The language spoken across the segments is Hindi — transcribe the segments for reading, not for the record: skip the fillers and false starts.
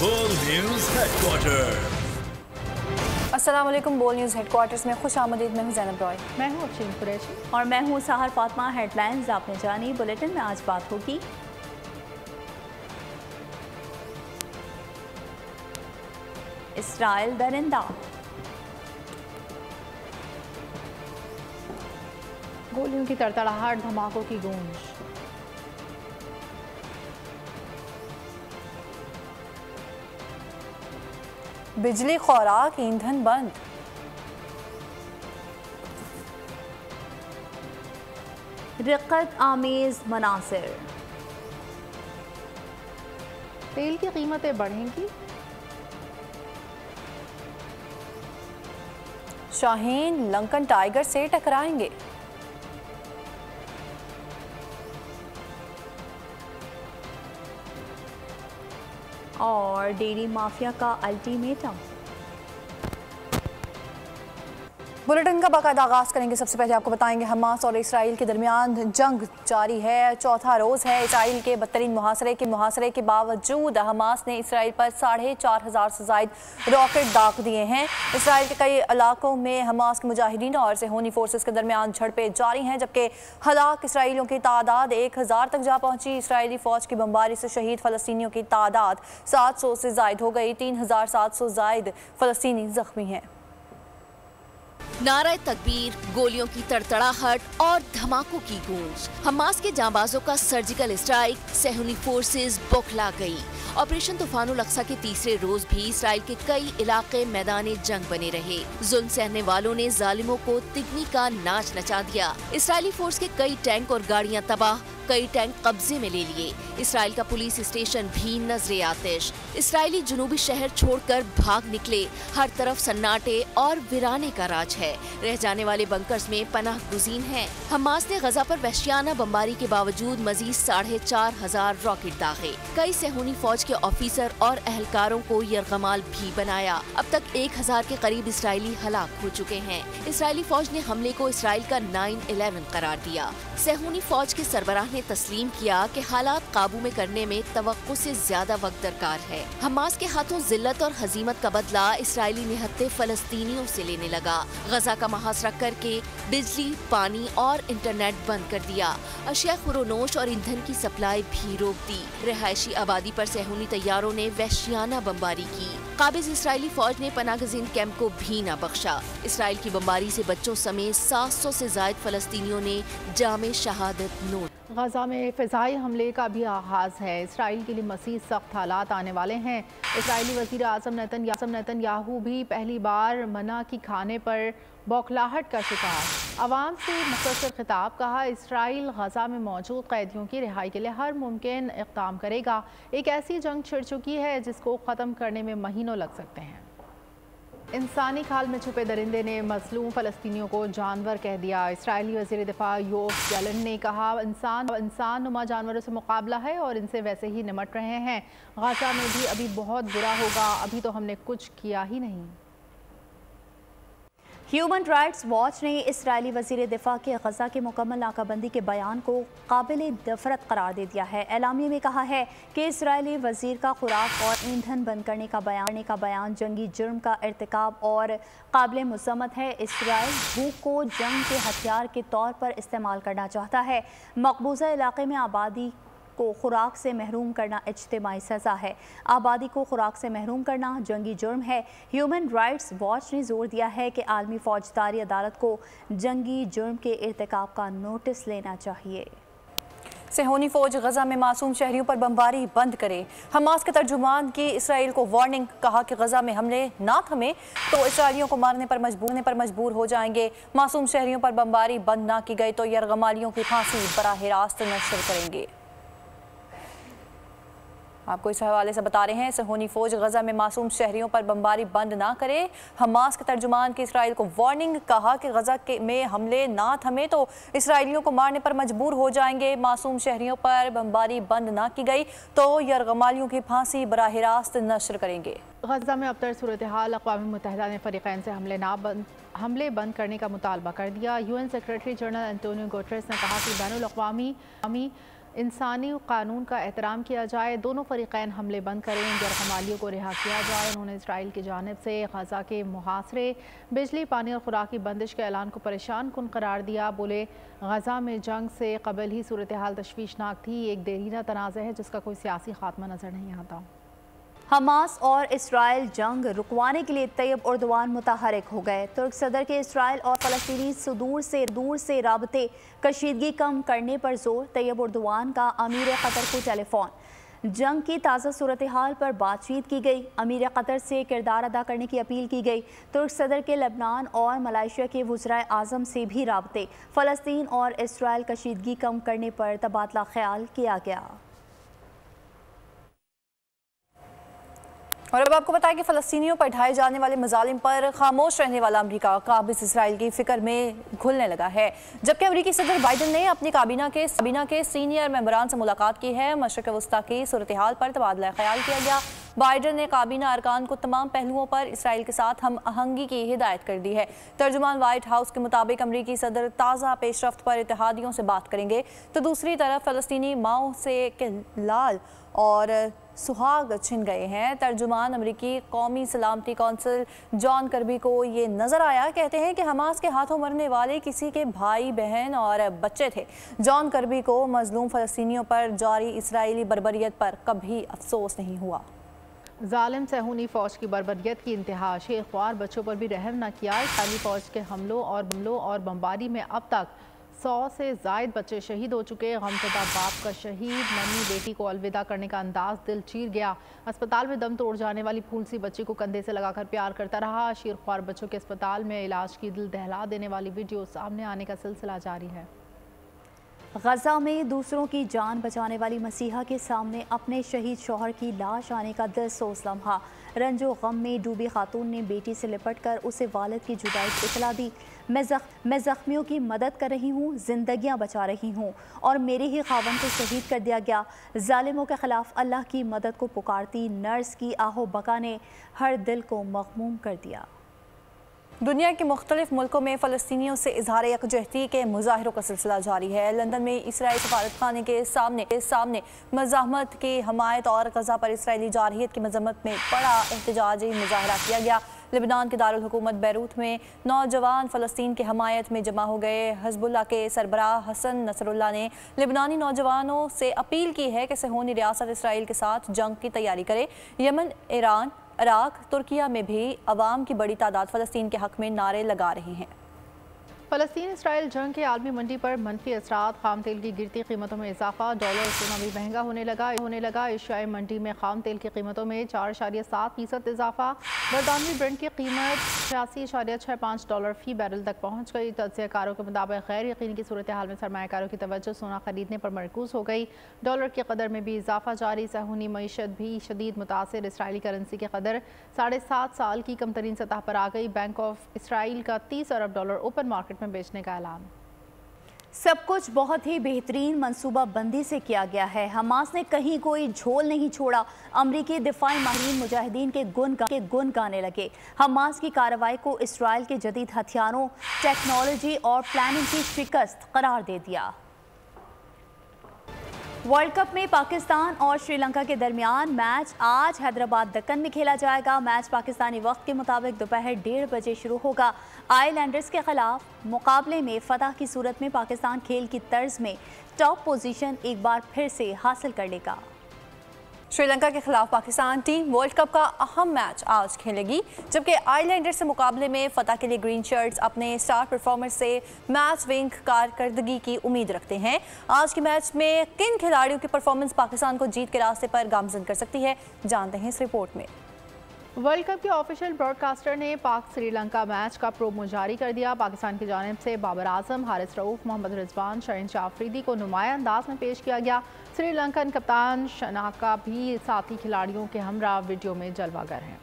बोल न्यूज हेडक्वार्टर। अस्सलाम वालेकुम। बोल न्यूज़ हेडक्वार्टर्स में खुश आमदीद। मैं हूँ ज़ैनब रॉय। मैं हूँ अफशीन कुरैशी और मैं हूँ सहर फातिमा। हेडलाइंस आपने जानी। बुलेटिन में आज बात होगी इसराइल दरिंदा, गोलियों की तड़तड़ाहट, धमाकों की गूंज। बिजली, खुराक, ईंधन बंद। रिक्कत आमेज मनासिर। तेल की कीमतें बढ़ेंगी। शाहीन लंकन टाइगर से टकराएंगे। और डेयरी माफिया का अल्टीमेटम। बुलेटिन का बाकायदा आगाज करेंगे। सबसे पहले आपको बताएंगे हमास और इसराइल के दरमियान जंग जारी है। चौथा रोज है इसराइल के बदतरीन मुहासरे के बावजूद हमास ने इसराइल पर 4,500 से जायद रॉकेट दाग दिए हैं। इसराइल के कई इलाकों में हमास के मुजाहिदीन और सेहूनी फोर्सेस के दरमियान झड़पें जारी हैं, जबकि हलाक इसराइलियों की तादाद 1,000 तक जा पहुंची। इसराइली फौज की बमबारी से शहीद फलस्तीनियों की तादाद 700 से जायद हो गई। 3,700 जायद फलस्तीनी जख्मी हैं। नारे तकबीर, गोलियों की तड़तड़ाहट और धमाकों की गूंज। हमास के जांबाजों का सर्जिकल स्ट्राइक, सेहूनी फोर्सेस बौखला गई। ऑपरेशन तूफानुल अक्सा के तीसरे रोज भी इसराइल के कई इलाके मैदान जंग बने रहे। जुल्म सहने वालों ने जालिमों को तिगनी का नाच नचा दिया। इसराइली फोर्स के कई टैंक और गाड़ियां तबाह, कई टैंक कब्जे में ले लिए। इसराइल का पुलिस स्टेशन भी नजरे आतिश। इसराइली जुनूबी शहर छोड़कर भाग निकले। हर तरफ सन्नाटे और वीराने का राज है। रह जाने वाले बंकर्स में पनाह गुज़ीन हैं। हमास ने गजा पर वहशियाना बमबारी के बावजूद मजीद 4,500 रॉकेट दागे। कई सेहूनी फौज के ऑफिसर और अहलकारों को यरगमाल भी बनाया। अब तक 1,000 के करीब इसराइली हलाक हो चुके हैं। इसराइली फौज ने हमले को इसराइल का 9/11 करार दिया। सेहूनी फौज के सरबराह ने तस्लीम किया कि हालात काबू में करने में तवक्को से ज्यादा वक्त दरकार है। हमास के हाथों जिल्लत और हजीमत का बदला इसराइली निहत्ते फलस्तीनियों से लेने लगा। गजा का मुहासरा करके बिजली, पानी और इंटरनेट बंद कर दिया। अशिया खुरोनोश और ईंधन की सप्लाई भी रोक दी। रिहायशी आबादी पर सेहूनी तैयारों ने वहशियाना बमबारी की। काबिज इसराइली फौज ने पनागजीन कैंप को भी न बख्शा। इसराइल की बमबारी से बच्चों समेत 700 से ज्यादा फलस्तीनियों ने जामे शहादत नोट। गजा में फ़िज़ाई हमले का भी आगाज़ है। इसराइल के लिए मज़ीद सख्त हालात आने वाले हैं। इसराइली वज़ीर आज़म नेतन्याहू भी पहली बार मना की खाने पर बौखलाहट का शिकार। अवाम से मुख्तसर खिताब, कहा इसराइल गजा में मौजूद कैदियों की रिहाई के लिए हर मुमकिन इक़दाम करेगा। एक ऐसी जंग छिड़ चुकी है जिसको ख़त्म करने में महीनों लग सकते हैं। इंसानी खाल में छुपे दरिंदे ने मजलूम फ़लस्तीनियों को जानवर कह दिया। इसराइली वज़ीर दिफा योव गैलन ने कहा इंसान नुमा जानवरों से मुकाबला है और इनसे वैसे ही निमट रहे हैं। गजा में भी अभी बहुत बुरा होगा, अभी तो हमने कुछ किया ही नहीं। ह्यूमन राइट्स वॉच ने इसराइली वज़ीर दिफा के गजा के मुकम्मल नाकाबंदी के बयान को काबिल नफ़रत करार दे दिया है। एलामिया में कहा है कि इसराइली वज़ीर का खुराक और ईंधन बंद करने का बयान जंगी जुर्म का इर्तिकाब और काबिल मज़म्मत है। इसराइल भूख को जंग के हथियार के तौर पर इस्तेमाल करना चाहता है। मकबूजा इलाके में आबादी को खुराक से महरूम करना इज्तिमाई सज़ा है। आबादी को खुराक से महरूम करना जंगी जुर्म है। ह्यूमन राइट्स वॉच ने जोर दिया है कि आलमी फौजदारी अदालत को जंगी जुर्म के इर्तिकाब का नोटिस लेना चाहिए। सेहूनी फौज गजा में मासूम शहरियों पर बमबारी बंद करे। हमास के तर्जुमान की इसराइल को वार्निंग, कहा कि गजा में हमले ना थमे तो इसराइलियों को मारने पर मजबूर हो जाएंगे। मासूम शहरियों पर बमबारी बंद ना की गई तो यरगमालियों की फांसी बराह रास्त नश्र करेंगे। आपको इस हवाले से बता रहे हैं, सेहूनी फौज गजा में मासूम शहरियों पर बमबारी बंद ना करे। हमास के तर्जुमान की इसराइल को वार्निंग, कहा कि गजा में हमले ना थमे तो इसराइलियों को मारने पर मजबूर हो जाएंगे। मासूम शहरियों पर बमबारी बंद ना की गई तो यरगमालियों की फांसी बराह रास्त नश्र करेंगे। गजा में अबतर सूरत हाल, अक़वाम मुत्तहिदा ने फ़रीक़ैन से हमले बंद करने का मुतालबा कर दिया। UN secretary general Antonio Guterres ने कहा कि बैनुल अक़वामी इंसानी कानून का एहतराम किया जाए, दोनों फरीकैन हमले बंद करें, गैरहमालियों को रिहा किया जाए। उन्होंने इसराइल की जानिब से गजा के मुहासरे, बिजली, पानी और खुराकी बंदिश के ऐलान को परेशान कुन करार दिया। बोले गजा में जंग से कबल ही सूरत हाल तशवीशनाक थी, एक देरीना तनाज़ा है जिसका कोई सियासी खात्मा नजर नहीं आता। हमास और इसराइल जंग रुकवाने के लिए तैयब उर्दवान मुतहरिक हो गए। तुर्क सदर के इसराइल और फ़लस्तीनी दूर से राबते कशीदगी कम करने पर जोर। तैयब उर्दवान का अमीर कतर को टेलीफोन। जंग की ताज़ा सूरत हाल पर बातचीत की गई। अमीर कतर से किरदार अदा करने की अपील की गई। तुर्क सदर के लेबनान और मलाइशिया के वज़राए आज़म से भी राबते। फ़लस्तीन और इसराइल कशीदगी कम करने पर तबादला ख्याल किया गया। और अब आपको बताएं कि फ़लस्तीनियों पर ढाए जाने वाले मजालिम पर खामोश रहने वाला अमरीका काबिज़ इसराइल की फ़िक्र में घुलने लगा है। जबकि अमरीकी सदर बाइडन ने अपनी काबीना के सीनियर मेंबरान से मुलाकात की है। मशरिक़ वस्ता की सूरत हाल पर तबादला ख्याल किया गया। बाइडन ने काबीना अरकान को तमाम पहलुओं पर इसराइल के साथ हम आहंगी की हिदायत कर दी है। तर्जुमान वाइट हाउस के मुताबिक अमरीकी सदर ताज़ा पेशरफ्त पर इत्तेहादियों से बात करेंगे, तो दूसरी तरफ फ़लस्तीनी माओ से लाल और सुहाग छिन गए हैं। तर्जुमान अमरीकी कौमी सलामती कौंसिल जॉन कर्बी को ये नज़र आया। कहते हैं कि हमास के हाथों मरने वाले किसी के भाई बहन और बच्चे थे। जॉन कर्बी को मजलूम फ़लस्तीनियों पर जारी इसराइली बर्बरियत पर कभी अफसोस नहीं हुआ। जालिम सहूनी फ़ौज की बर्बरियत की इंतहा, शेखवार बच्चों पर भी रहम न किया। इसराइली फ़ौज के हमलों और बमबारी में अब तक 100 से ज़ायद बच्चे शहीद हो चुके। गमज़दा बाप का शहीद, नन्ही बेटी को अलविदा करने का अंदाज दिल चीर गया। अस्पताल में दम तोड़ जाने वाली फूल सी बच्ची को कंधे से लगाकर प्यार करता रहा। शीरख्वार बच्चों के अस्पताल में इलाज की दिल दहला देने वाली वीडियो सामने आने का सिलसिला जारी है। गजा में दूसरों की जान बचाने वाली मसीहा के सामने अपने शहीद शौहर की लाश आने का दिलसोज लम्हा। रंजो गम में डूबी खातून ने बेटी से लिपट कर उसे वालिद की जुदाई की इतला दी। मैं ज़ख्मियों की मदद कर रही हूँ, जिंदगियाँ बचा रही हूँ और मेरे ही खावन को शहीद कर दिया गया। जालिमों के खिलाफ अल्लाह की मदद को पुकारती नर्स की आहो बका ने हर दिल को मग़मूम कर दिया। दुनिया के मुख्तलिफ मुल्कों में फ़लस्तीनियों से इजहार यकजहती के मुजाहिरों का सिलसिला जारी है। लंदन में इसराइल सफारत खाने के सामने मज़ाहमत की हमायत और गजा पर इसराइली जारहियत की मजम्मत में बड़ा एहतजाजी मुजाहरा किया गया। लेबनान के दारुल हुकूमत बैरूत में नौजवान फ़लस्तीन की हमायत में जमा हो गए। हिज़्बुल्लाह के सरबराह हसन नसरुल्लाह ने लेबनानी नौजवानों से अपील की है कि सहूनी रियासत इसराइल के साथ जंग की तैयारी करे। यमन, ईरान, इराक, तुर्किया में भी अवाम की बड़ी तादाद फ़लस्तीन के हक़ में नारे लगा रहे हैं। फ़लस्तीन इसराइल जंग के आलमी मंडी पर मनफी असरात, खाम तेल की गिरती कीमतों में इजाफा, डॉलर सोना भी महंगा होने लगा। एशियाई मंडी में खाम तेल की कीमतों में 4.7% इजाफा। बरतानवी ब्रेंट की कीमत $86.65 फ़ी बैरल तक पहुँच गई। तज्ज़ियाकारों के मुताबिक गैर यकीनी की सूरत हाल में सरमायाकारों की तवज्जो सोना खरीदने पर मरकूज हो गई। डॉलर की कदर में भी इजाफा जारी। सहूनी मईशत भी शदीद मुतासिर। इसराइली करेंसी की कदर 7.5 साल की कम तरीन सतह पर आ गई। बैंक ऑफ इसराइल का $30 अरब ओपन मार्केट में बेचने का ऐलान। सब कुछ बहुत ही बेहतरीन मंसूबा बंदी से किया गया है। हमास ने कहीं कोई झोल नहीं छोड़ा। अमरीकी दिफाई माहिरीन मुजाहिदीन के गुन गाने लगे। हमास की कार्रवाई को इसराइल के जदीद हथियारों, टेक्नोलॉजी और प्लानिंग की शिकस्त करार दे दिया। वर्ल्ड कप में पाकिस्तान और श्रीलंका के दरमियान मैच आज हैदराबाद दक्कन में खेला जाएगा। मैच पाकिस्तानी वक्त के मुताबिक दोपहर 1:30 बजे शुरू होगा। आइलैंडर्स के खिलाफ मुकाबले में फतह की सूरत में पाकिस्तान खेल की तर्ज में टॉप पोजीशन एक बार फिर से हासिल कर लेगा। श्रीलंका के खिलाफ पाकिस्तान टीम वर्ल्ड कप का अहम मैच आज खेलेगी, जबकि आइलैंडर्स से मुकाबले में फतह के लिए ग्रीन शर्ट्स अपने स्टार परफॉर्मर से मैच विंग कारकर्दगी की उम्मीद रखते हैं। आज के मैच में किन खिलाड़ियों की परफॉर्मेंस पाकिस्तान को जीत के रास्ते पर गामजन कर सकती है, जानते हैं इस रिपोर्ट में। वर्ल्ड कप के ऑफिशियल ब्रॉडकास्टर ने पाक श्रीलंका मैच का प्रोमो जारी कर दिया। पाकिस्तान की जानिब से बाबर आजम, हारिस रऊफ, मोहम्मद रिजवान, शहनशाह अफरीदी को नुमाया अंदाज में पेश किया गया। श्रीलंकन कप्तान शनाका भी साथी खिलाड़ियों के हमरा वीडियो में जलवागर हैं।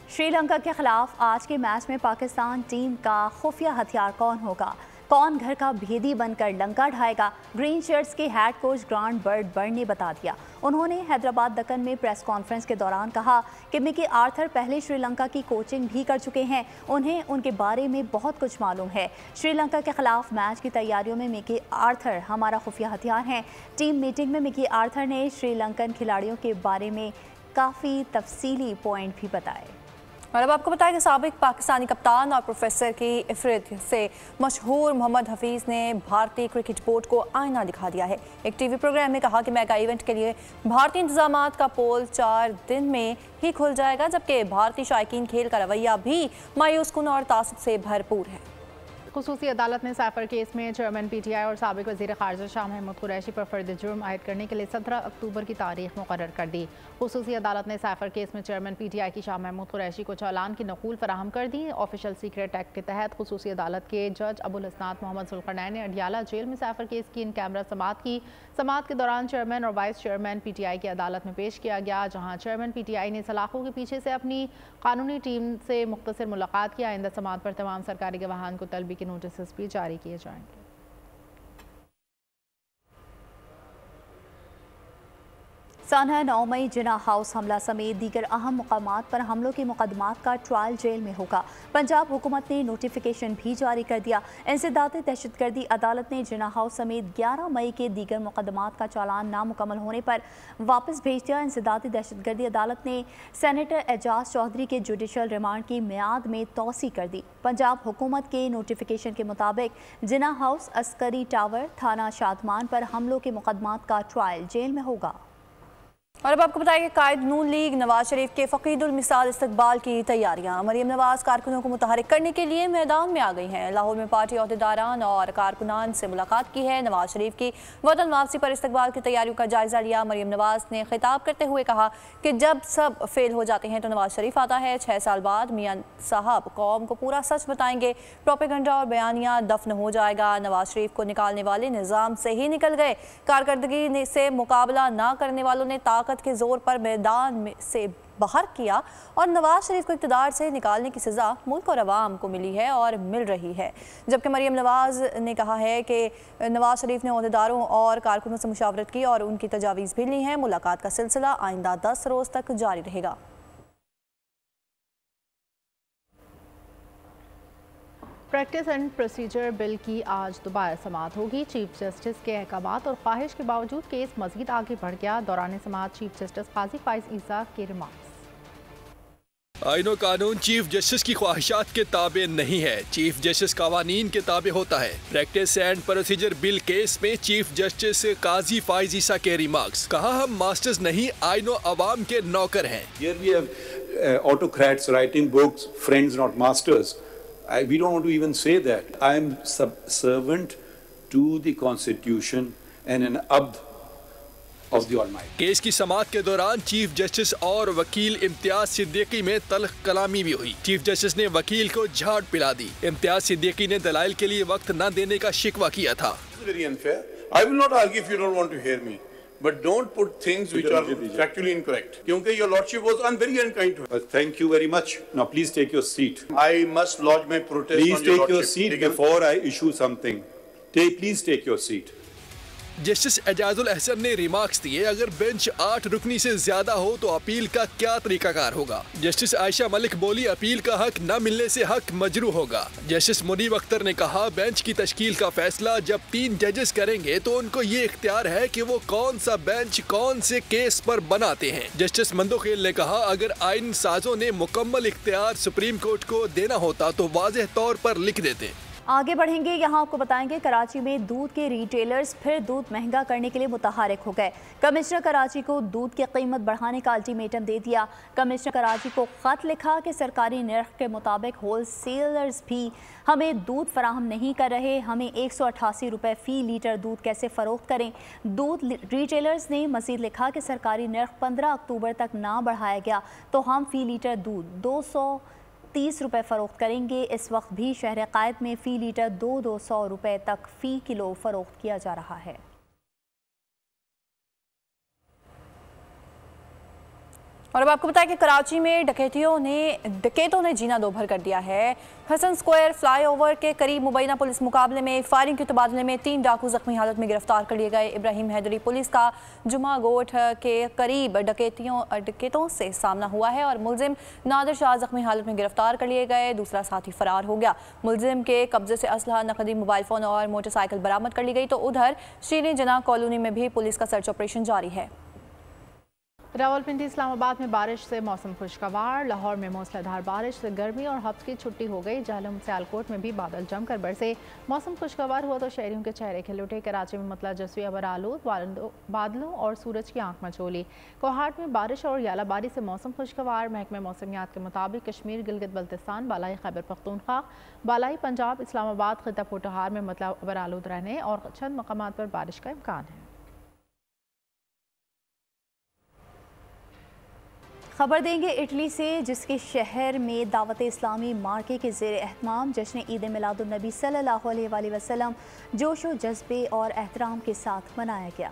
श्रीलंका के खिलाफ आज के मैच में पाकिस्तान टीम का खुफिया हथियार कौन होगा? कौन घर का भेदी बनकर लंका ढाएगा, ग्रीन शर्ट्स के हेड कोच ग्रांट बर्ड ने बता दिया। उन्होंने हैदराबाद दक्कन में प्रेस कॉन्फ्रेंस के दौरान कहा कि मिकी आर्थर पहले श्रीलंका की कोचिंग भी कर चुके हैं, उन्हें उनके बारे में बहुत कुछ मालूम है। श्रीलंका के खिलाफ मैच की तैयारियों में मिकी आर्थर हमारा खुफिया हथियार हैं। टीम मीटिंग में मिकी आर्थर ने श्रीलंकन खिलाड़ियों के बारे में काफ़ी तफसीली पॉइंट भी बताए। और अब आपको बताया कि साबिक पाकिस्तानी कप्तान और प्रोफेसर की इफरत से मशहूर मोहम्मद हफीज़ ने भारतीय क्रिकेट बोर्ड को आईना दिखा दिया है। एक टीवी प्रोग्राम में कहा कि मेगा इवेंट के लिए भारतीय इंतजामात का पोल 4 दिन में ही खुल जाएगा, जबकि भारतीय शायकीन खेल का रवैया भी मायूस कुन और तासुब से भरपूर है। खुसूसी अदालत ने साइफर केस में चेयरमैन पीटीआई और साबिक वज़ीर ख़ारजा शाह महमूद कुरैशी पर फर्द जुर्म आयद करने के लिए 17 अक्टूबर की तारीख मुकर्रर कर दी। खुसूसी अदालत ने साइफर केस में चेयरमैन पीटीआई की शाह महमूद कुरैशी को चालान की नकूल फराहम कर दी। ऑफिशियल सीक्रेट एक्ट के तहत खुसूसी अदालत के जज अबुल हसनात मोहम्मद जुल्करनैन ने अडियाला जेल में साइफर केस की इन कैमरा समाअत की। समाअत के दौरान चेयरमैन और वाइस चेयरमैन पीटीआई की अदालत में पेश किया गया, जहाँ चेयरमैन पीटीआई ने सलाखों के पीछे से अपनी कानूनी टीम से मुख्तसर मुलाकात की। आइंदा समाअत पर तमाम सरकारी गवाहान को तलबी के नोटिस भी जारी किए जाएंगे। सानहा 9 मई जिना हाउस हमला समेत दीगर अहम मुकामात पर हमलों के मुकदमात का ट्रायल जेल में होगा। पंजाब हुकूमत ने नोटिफिकेशन भी जारी कर दिया। इंसदाद दहशतगर्दी अदालत ने जिना हाउस समेत 11 मई के दीगर मुकदमात का चालान नामुकम्मल होने पर वापस भेज दिया। इंसदाद दहशतगर्दी अदालत ने सेनेटर एजाज चौधरी के जुडिशल रिमांड की मियाद में तोसी कर दी। पंजाब हुकूमत के नोटिफिकेशन के मुताबिक जिना हाउस, अस्करी टावर, थाना शादमान पर हमलों के मुकदमात का ट्रायल जेल में होगा। और अब आपको बताया कि कायद नून लीग नवाज शरीफ के फ़कीदुल मिसाल इस्तकबाल की तैयारियां। मरियम नवाज कारकुनों को मुतहरिक करने के लिए मैदान में आ गई हैं। लाहौर में पार्टी अहदेदारान और कारकुनान से मुलाकात की है। नवाज शरीफ की वतन वापसी पर इस्तकबाल की तैयारियों का जायजा लिया। मरियम नवाज ने खिताब करते हुए कहा कि जब सब फेल हो जाते हैं तो नवाज शरीफ आता है। 6 साल बाद मियां साहब कौम को पूरा सच बताएंगे, प्रोपेगेंडा और बयानिया दफन हो जाएगा। नवाज शरीफ को निकालने वाले निज़ाम से ही निकल गए। कारकर्दगी से मुकाबला ना करने वालों ने ताकत के जोर पर मैदान में से बाहर किया और नवाज शरीफ को इक़्तिदार से निकालने की सज़ा मुल्क और अवाम को मिली है और मिल रही है। जबकि मरियम नवाज ने कहा है कि नवाज शरीफ ने अहदेदारों और कारकुनों से मुशावरत की और उनकी तजावीज़ भी ली हैं। मुलाकात का सिलसिला आइंदा 10 रोज़ तक जारी रहेगा। प्रैक्टिस एंड प्रोसीजर बिल की आज दोबारा समाअत होगी। चीफ जस्टिस के अहकामात और ख्वाहिश के बावजूद केस मजीद आगे बढ़ गया। दौरान समाअत चीफ जस्टिस काजी फाइज ईसा के रिमार्क्स। आईनो कानून चीफ जस्टिस की ख्वाहिशात के ताबे नहीं है। चीफ जस्टिस कवानीन के ताबे होता है। Practice and procedure bill case में चीफ जस्टिस काजी फाइज ईसा के रिमार्क्स। कहा हम मास्टर्स नहीं, आईनो अवाम के नौकर हैं। Here we have autocrats writing books, friends not masters. We don't want to even say that. I am servant to the Constitution and an abd of the Almighty. Case की समाअत के दौरान चीफ जस्टिस और वकील इम्तियाज सिद्दीकी में तल्ख कलामी भी हुई। चीफ जस्टिस ने वकील को झाड़ पिला दी। इम्तियाज सिद्दीकी ने दलाइल के लिए वक्त न देने का शिकवा किया था। Very unfair. I will not argue if you don't want to hear me. But don't put things which are factually incorrect. Because your lordship was very unkind to her. Thank you very much. Now please take your seat. I must lodge my protest Please on your take your lordship. seat before I issue something. Please take your seat. Justice Ejazul Ahsan ने रिमार्क्स दिए, अगर बेंच 8 रुकनी से ज्यादा हो तो अपील का क्या तरीकाकार होगा। जस्टिस आयशा मलिक बोली, अपील का हक न मिलने से हक मजरू होगा। जस्टिस मुनीब अख्तर ने कहा, बेंच की तश्कील का फैसला जब 3 जजेस करेंगे तो उनको ये इख्तियार है कि वो कौन सा बेंच कौन से केस पर बनाते हैं। जस्टिस मंदोखेल ने कहा, अगर आइन साजों ने मुकम्मल इख्तियार सुप्रीम कोर्ट को देना होता तो वाज़ेह तौर पर लिख देते। आगे बढ़ेंगे, यहाँ आपको बताएंगे कराची में दूध के रिटेलर्स फिर दूध महंगा करने के लिए मुतहरिक हो गए। कमिश्नर कराची को दूध की कीमत बढ़ाने का अल्टीमेटम दे दिया। कमिश्नर कराची को खत लिखा कि सरकारी नर्ख के मुताबिक होलसेलर्स भी हमें दूध फराहम नहीं कर रहे, हमें 188 रुपये फ़ी लीटर दूध कैसे फ़रोख्त करें। दूध रिटेलर्स ने मज़ीद लिखा कि सरकारी नर्ख 15 अक्टूबर तक ना बढ़ाया गया तो हम फ़ी लीटर दूध 230 रुपये फ़रोख्त करेंगे। इस वक्त भी शहर कायद में फ़ी लीटर 200 रुपये तक फ़ी किलो फ़रोख्त किया जा रहा है। और अब आपको बताया कि कराची में डकैतों ने जीना दोभर कर दिया है। हसन स्क्वायर फ्लाईओवर के करीब मुबैना पुलिस मुकाबले में फायरिंग के तबादले में 3 डाकू जख्मी हालत में गिरफ्तार कर लिए गए। इब्राहिम हैदरी पुलिस का जुमा गोठ के करीब डकैतों से सामना हुआ है और मुलजिम नादिर शाह जख्मी हालत में गिरफ्तार कर लिए गए। दूसरा साथी फरार हो गया। मुलजिम के कब्जे से असलहा, नकदी, मोबाइल फ़ोन और मोटरसाइकिल बरामद कर ली गई। तो उधर शीनी जना कॉलोनी में भी पुलिस का सर्च ऑपरेशन जारी है। रावलपिंडी इस्लामाबाद में बारिश से मौसम खुशगवार। लाहौर में मूसलाधार बारिश से गर्मी और हफ्स की छुट्टी हो गई। जालम सियालकोट में भी बादल जमकर बरसे। मौसम खुशगवार हुआ तो शहरियों के चेहरे खिल उठे। कराची में मतला जस्वी अबर आलूद बादलों और सूरज की आंख मचोली। कोहाट में बारिश और यालाबारी से मौसम खुशगवार। महकमे मौसमियात के मुताबिक कश्मीर, गिलगित बल्तिस्तान, बालाई खैबर पख्तूनख्वा, बालाई पंजाब, इस्लामाबाद, खिता पोटहार में मतला अबर आलूद रहने और चंद मकामात पर बारिश का इम्कान है। खबर देंगे इटली से, जिसके शहर में दावत इस्लामी मार्के के ज़ेर एहतमाम जश्न ईद मिलादुन्नबी सल्लल्लाहु अलैहि वसल्लम जोश व जज्बे और एहतराम के साथ मनाया गया।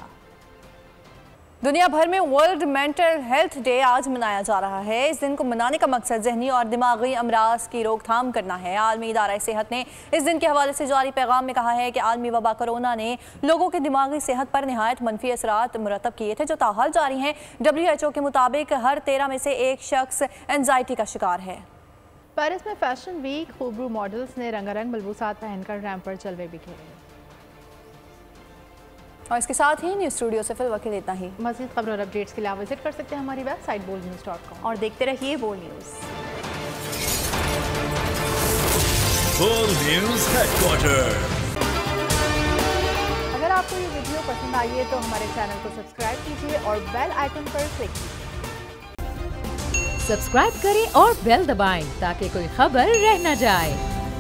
दुनिया भर में वर्ल्ड मेंटल हेल्थ डे आज मनाया जा रहा है। इस दिन को मनाने का मकसद जहनी और दिमागी अमराज की रोकथाम करना है। आलमी इदारा सेहत ने इस दिन के हवाले से जारी पैगाम में कहा है कि आलमी वबा कोरोना ने लोगों की दिमागी सेहत पर नहायत मनफी असरात मुरतब किए थे, जो ताहाल जारी हैं। WHO के मुताबिक हर 13 में से एक शख्स एंजाइटी का शिकार है। पेरिस में फैशन वीक, खूबरू मॉडल्स ने रंगारंग मलबूसात पहनकर रैंप पर जलवे बिखेरे। और इसके साथ ही न्यूज़ स्टूडियो से फिल वक्त इतना ही। मज़ीद खबरों और अपडेट्स के लिए आप विजिट कर सकते हैं हमारी वेबसाइट boldnews.com और देखते रहिए bold news. Bold news headquarter. अगर आपको ये वीडियो पसंद आई है तो हमारे चैनल को सब्सक्राइब कीजिए और बेल आइकन पर क्लिक कीजिए। सब्सक्राइब करें और बेल दबाएं ताकि कोई खबर रह न जाए।